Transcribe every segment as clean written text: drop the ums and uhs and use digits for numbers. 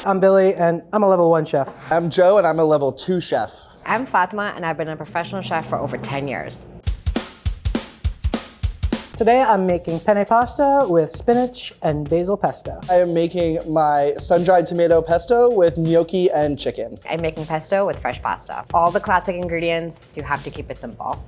I'm Billy, and I'm a level 1 chef. I'm Joe, and I'm a level 2 chef. I'm Fatima, and I've been a professional chef for over 10 years. Today I'm making penne pasta with spinach and basil pesto. I am making my sun-dried tomato pesto with gnocchi and chicken. I'm making pesto with fresh pasta. All the classic ingredients, you have to keep it simple.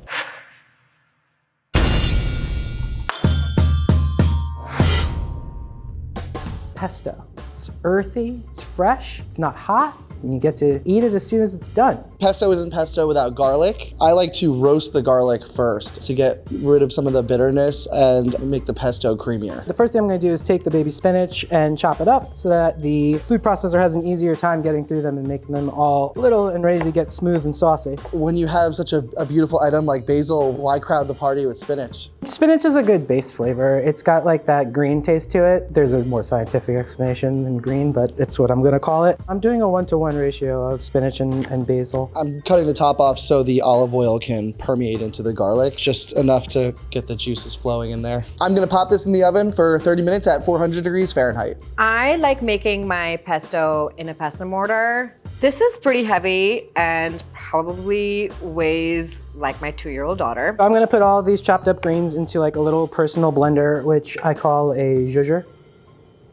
Pesto. It's earthy, it's fresh, it's not hot, and you get to eat it as soon as it's done. Pesto isn't pesto without garlic. I like to roast the garlic first to get rid of some of the bitterness and make the pesto creamier. The first thing I'm gonna do is take the baby spinach and chop it up so that the food processor has an easier time getting through them and making them all little and ready to get smooth and saucy. When you have such a beautiful item like basil, why crowd the party with spinach? Spinach is a good base flavor. It's got like that green taste to it. There's a more scientific explanation than green, but it's what I'm gonna call it. I'm doing a 1-to-1 ratio of spinach and basil. I'm cutting the top off so the olive oil can permeate into the garlic, just enough to get the juices flowing in there. I'm gonna pop this in the oven for 30 minutes at 400 degrees Fahrenheit. I like making my pesto in a pesto mortar. This is pretty heavy and probably weighs like my 2-year-old daughter. I'm gonna put all of these chopped up greens into like a little personal blender, which I call a zhuzher.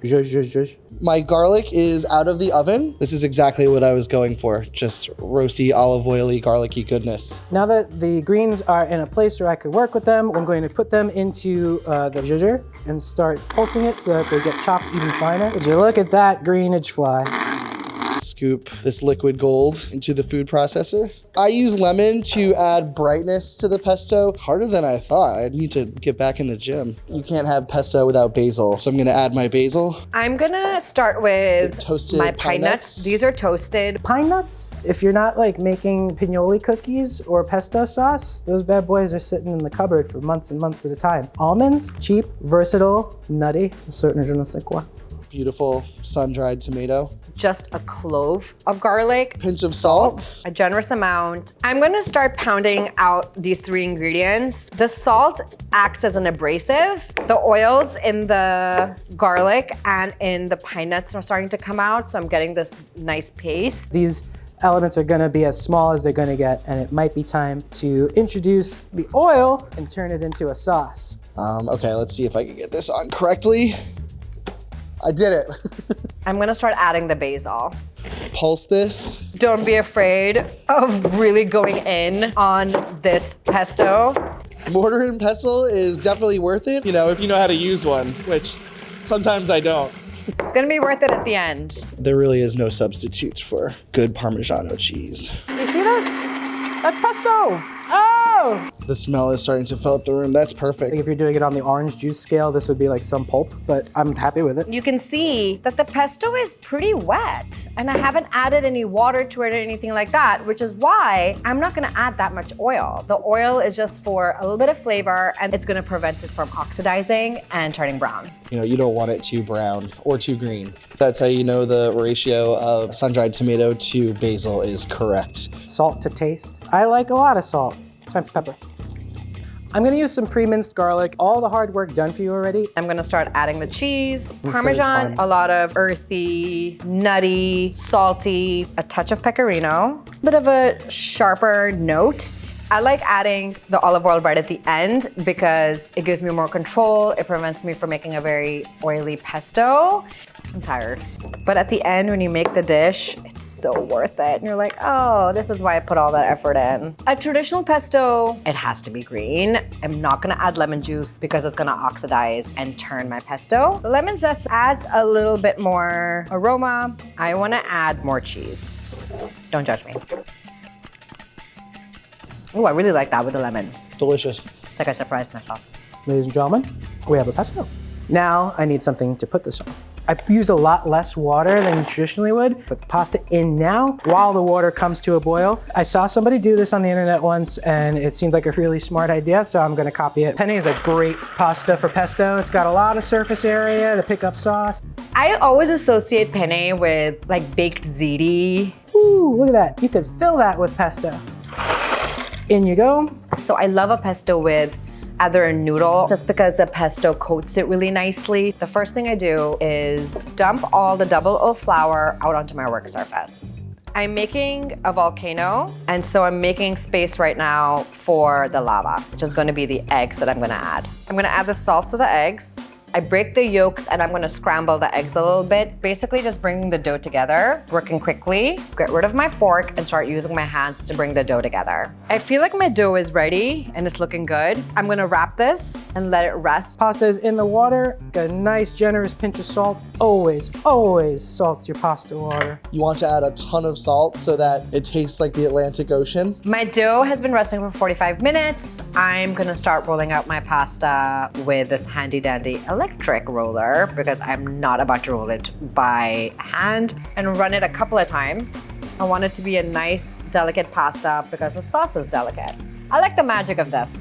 Zhuzh. My garlic is out of the oven. This is exactly what I was going for. Just roasty, olive oily, garlicky goodness. Now that the greens are in a place where I could work with them, I'm going to put them into the zhuzher and start pulsing it so that they get chopped even finer. Would you look at that greenage fly? Scoop this liquid gold into the food processor. I use lemon to add brightness to the pesto. Harder than I thought. I need to get back in the gym. You can't have pesto without basil, so I'm gonna add my basil. I'm gonna start with Toasted my pine nuts. These are toasted. Pine nuts, if you're not like making pinoli cookies or pesto sauce, those bad boys are sitting in the cupboard for months and months at a time. Almonds, cheap, versatile, nutty, certain je ne sais quoi. Beautiful sun-dried tomato. Just a clove of garlic. Pinch of salt. A generous amount. I'm gonna start pounding out these 3 ingredients. The salt acts as an abrasive. The oils in the garlic and in the pine nuts are starting to come out, so I'm getting this nice paste. These elements are gonna be as small as they're gonna get, and it might be time to introduce the oil and turn it into a sauce. Okay, let's see if I can get this on correctly. I did it. I'm gonna start adding the basil. Pulse this. Don't be afraid of really going in on this pesto. Mortar and pestle is definitely worth it, if you know how to use one, which sometimes I don't. It's gonna be worth it at the end. There really is no substitute for good Parmigiano cheese. You see this? That's pesto! Oh! The smell is starting to fill up the room. That's perfect. If you're doing it on the orange juice scale, this would be like some pulp, but I'm happy with it. You can see that the pesto is pretty wet, and I haven't added any water to it or anything like that, which is why I'm not gonna add that much oil. The oil is just for a little bit of flavor, and it's gonna prevent it from oxidizing and turning brown. You don't want it too brown or too green. That's how you know the ratio of sun-dried tomato to basil is correct. Salt to taste. I like a lot of salt. Time for pepper. I'm gonna use some pre-minced garlic. All the hard work done for you already. I'm gonna start adding the cheese, Parmesan, a lot of earthy, nutty, salty, a touch of pecorino, bit of a sharper note. I like adding the olive oil right at the end because it gives me more control. It prevents me from making a very oily pesto. I'm tired. But at the end, when you make the dish, it's so worth it. And you're like, oh, this is why I put all that effort in. A traditional pesto, it has to be green. I'm not gonna add lemon juice because it's gonna oxidize and turn my pesto. The lemon zest adds a little bit more aroma. I wanna add more cheese. Don't judge me. Oh, I really like that with the lemon. Delicious. It's like I surprised myself. Ladies and gentlemen, we have a pesto. Now I need something to put this on. I used a lot less water than you traditionally would. Put the pasta in now while the water comes to a boil. I saw somebody do this on the internet once and it seemed like a really smart idea, so I'm gonna copy it. Penne is a great pasta for pesto. It's got a lot of surface area to pick up sauce. I always associate penne with like baked ziti. Ooh, look at that. You could fill that with pesto. In you go. So I love a pesto with other noodle just because the pesto coats it really nicely. The first thing I do is dump all the double O flour out onto my work surface. I'm making a volcano, and so I'm making space right now for the lava, which is gonna be the eggs that I'm gonna add. I'm gonna add the salt to the eggs. I break the yolks and I'm gonna scramble the eggs a little bit, basically just bringing the dough together, working quickly, get rid of my fork and start using my hands to bring the dough together. I feel like my dough is ready and it's looking good. I'm gonna wrap this and let it rest. Pasta is in the water. Got a nice generous pinch of salt. Always, always salt your pasta water. You want to add a ton of salt so that it tastes like the Atlantic Ocean. My dough has been resting for 45 minutes. I'm gonna start rolling out my pasta with this handy dandy electric roller because I'm not about to roll it by hand, and run it a couple of times. I want it to be a nice, delicate pasta because the sauce is delicate. I like the magic of this.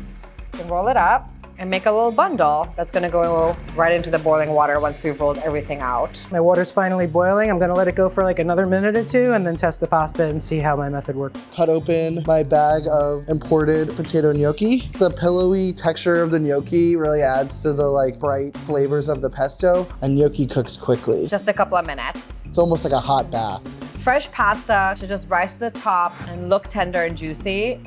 You can roll it up and make a little bundle that's gonna go right into the boiling water once we've rolled everything out. My water's finally boiling. I'm gonna let it go for like another minute or two and then test the pasta and see how my method works. Cut open my bag of imported potato gnocchi. The pillowy texture of the gnocchi really adds to the like bright flavors of the pesto, and gnocchi cooks quickly. Just a couple of minutes. It's almost like a hot bath. Fresh pasta should just rise to the top and look tender and juicy.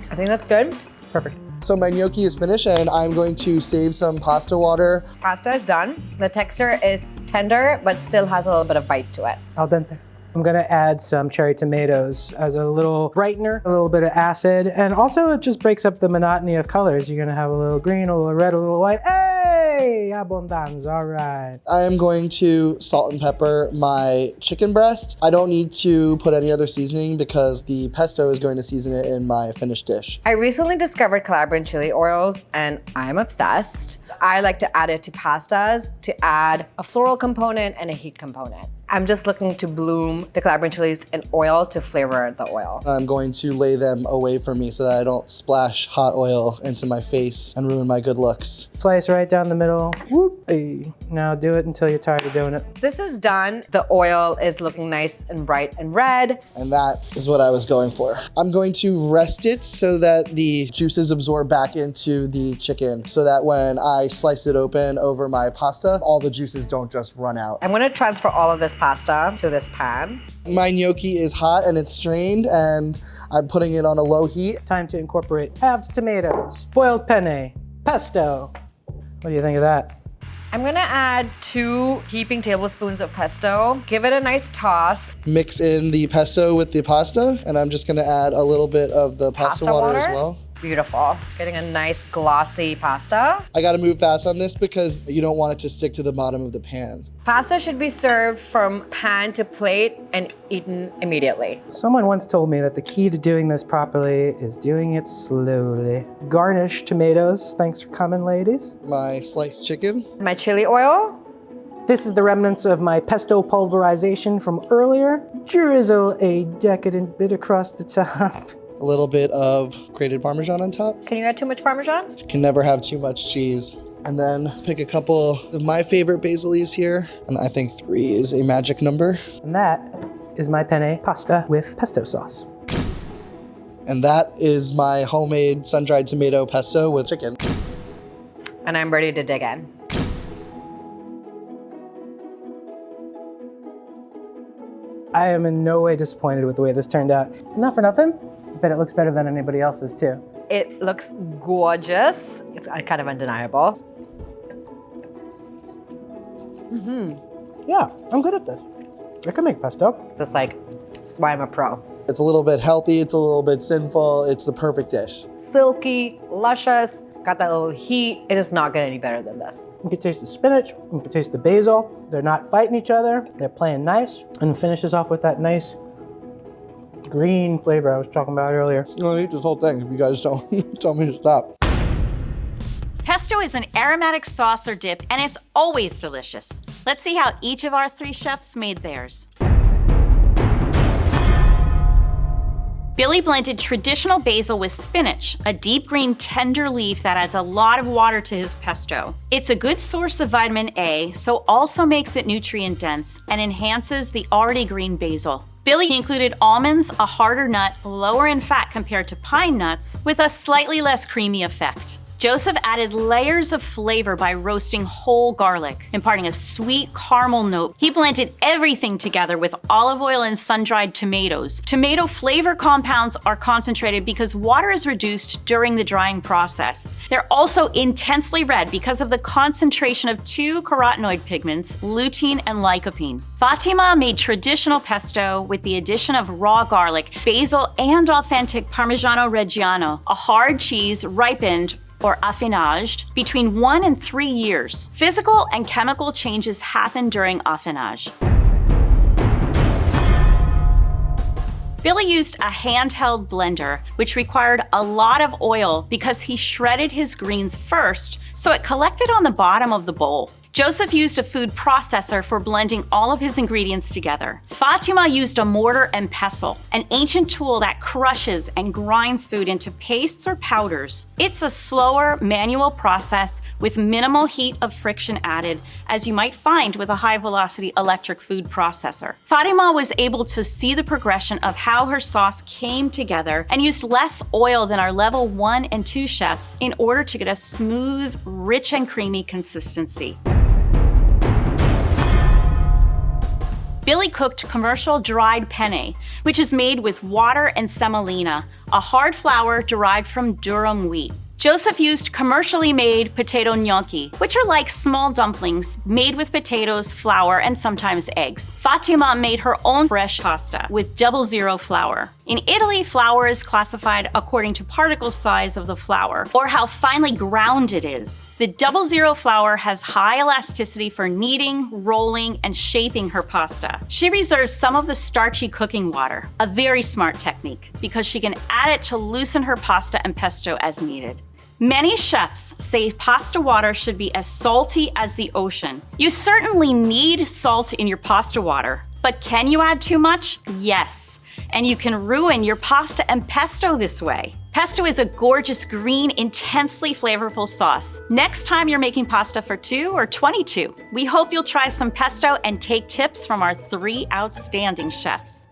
I think that's good. Perfect. So my gnocchi is finished and I'm going to save some pasta water. Pasta is done. The texture is tender, but still has a little bit of bite to it. Al dente. I'm gonna add some cherry tomatoes as a little brightener, a little bit of acid, and also it just breaks up the monotony of colors. You're gonna have a little green, a little red, a little white. Hey, abundance, all right. I am going to salt and pepper my chicken breast. I don't need to put any other seasoning because the pesto is going to season it in my finished dish. I recently discovered Calabrian chili oils and I'm obsessed. I like to add it to pastas to add a floral component and a heat component. I'm just looking to bloom the Calabrian chilies in oil to flavor the oil. I'm going to lay them away from me so that I don't splash hot oil into my face and ruin my good looks. Slice right down the middle. Whoop. Hey. Now do it until you're tired of doing it. This is done. The oil is looking nice and bright and red. And that is what I was going for. I'm going to rest it so that the juices absorb back into the chicken so that when I slice it open over my pasta, all the juices don't just run out. I'm gonna transfer all of this pasta to this pan. My gnocchi is hot and it's strained and I'm putting it on a low heat. Time to incorporate halved tomatoes, boiled penne, pesto. What do you think of that? I'm gonna add 2 heaping tablespoons of pesto. Give it a nice toss. Mix in the pesto with the pasta, and I'm just gonna add a little bit of the pasta water as well. Beautiful. Getting a nice glossy pasta. I gotta move fast on this because you don't want it to stick to the bottom of the pan. Pasta should be served from pan to plate and eaten immediately. Someone once told me that the key to doing this properly is doing it slowly. Garnish tomatoes. Thanks for coming, ladies. My sliced chicken. My chili oil. This is the remnants of my pesto pulverization from earlier. Drizzle a decadent bit across the top. A little bit of grated Parmesan on top. Can you add too much Parmesan? Can never have too much cheese. And then pick a couple of my favorite basil leaves here. And I think 3 is a magic number. And that is my penne pasta with pesto sauce. And that is my homemade sun-dried tomato pesto with chicken. And I'm ready to dig in. I am in no way disappointed with the way this turned out. Not for nothing, but it looks better than anybody else's too. It looks gorgeous. It's kind of undeniable. Yeah, I'm good at this. I can make pesto. Just like, that's why I'm a pro. It's a little bit healthy, it's a little bit sinful, it's the perfect dish. Silky, luscious, got that little heat. It does not get any better than this. You can taste the spinach, you can taste the basil. They're not fighting each other, they're playing nice. And finishes off with that nice green flavor I was talking about earlier. I'll eat this whole thing if you guys don't tell me to stop. Pesto is an aromatic sauce or dip, and it's always delicious. Let's see how each of our 3 chefs made theirs. Billy blended traditional basil with spinach, a deep green tender leaf that adds a lot of water to his pesto. It's a good source of vitamin A, so also makes it nutrient dense and enhances the already green basil. Billy included almonds, a harder nut, lower in fat compared to pine nuts, with a slightly less creamy effect. Joseph added layers of flavor by roasting whole garlic, imparting a sweet caramel note. He blended everything together with olive oil and sun-dried tomatoes. Tomato flavor compounds are concentrated because water is reduced during the drying process. They're also intensely red because of the concentration of two carotenoid pigments, lutein and lycopene. Fatima made traditional pesto with the addition of raw garlic, basil, and authentic Parmigiano Reggiano, a hard cheese ripened or affinaged between 1 and 3 years. Physical and chemical changes happen during affinage. Billy used a handheld blender, which required a lot of oil because he shredded his greens first, so it collected on the bottom of the bowl. Joseph used a food processor for blending all of his ingredients together. Fatima used a mortar and pestle, an ancient tool that crushes and grinds food into pastes or powders. It's a slower, manual process with minimal heat of friction added, as you might find with a high-velocity electric food processor. Fatima was able to see the progression of how her sauce came together and used less oil than our level 1 and 2 chefs in order to get a smooth, rich and creamy consistency. Billy cooked commercial dried penne, which is made with water and semolina, a hard flour derived from durum wheat. Joseph used commercially made potato gnocchi, which are like small dumplings made with potatoes, flour, and sometimes eggs. Fatima made her own fresh pasta with 00 flour. In Italy, flour is classified according to particle size of the flour, or how finely ground it is. The 00 flour has high elasticity for kneading, rolling, and shaping her pasta. She reserves some of the starchy cooking water, a very smart technique, because she can add it to loosen her pasta and pesto as needed. Many chefs say pasta water should be as salty as the ocean. You certainly need salt in your pasta water, but can you add too much? Yes, and you can ruin your pasta and pesto this way. Pesto is a gorgeous green, intensely flavorful sauce. Next time you're making pasta for 2 or 22, we hope you'll try some pesto and take tips from our 3 outstanding chefs.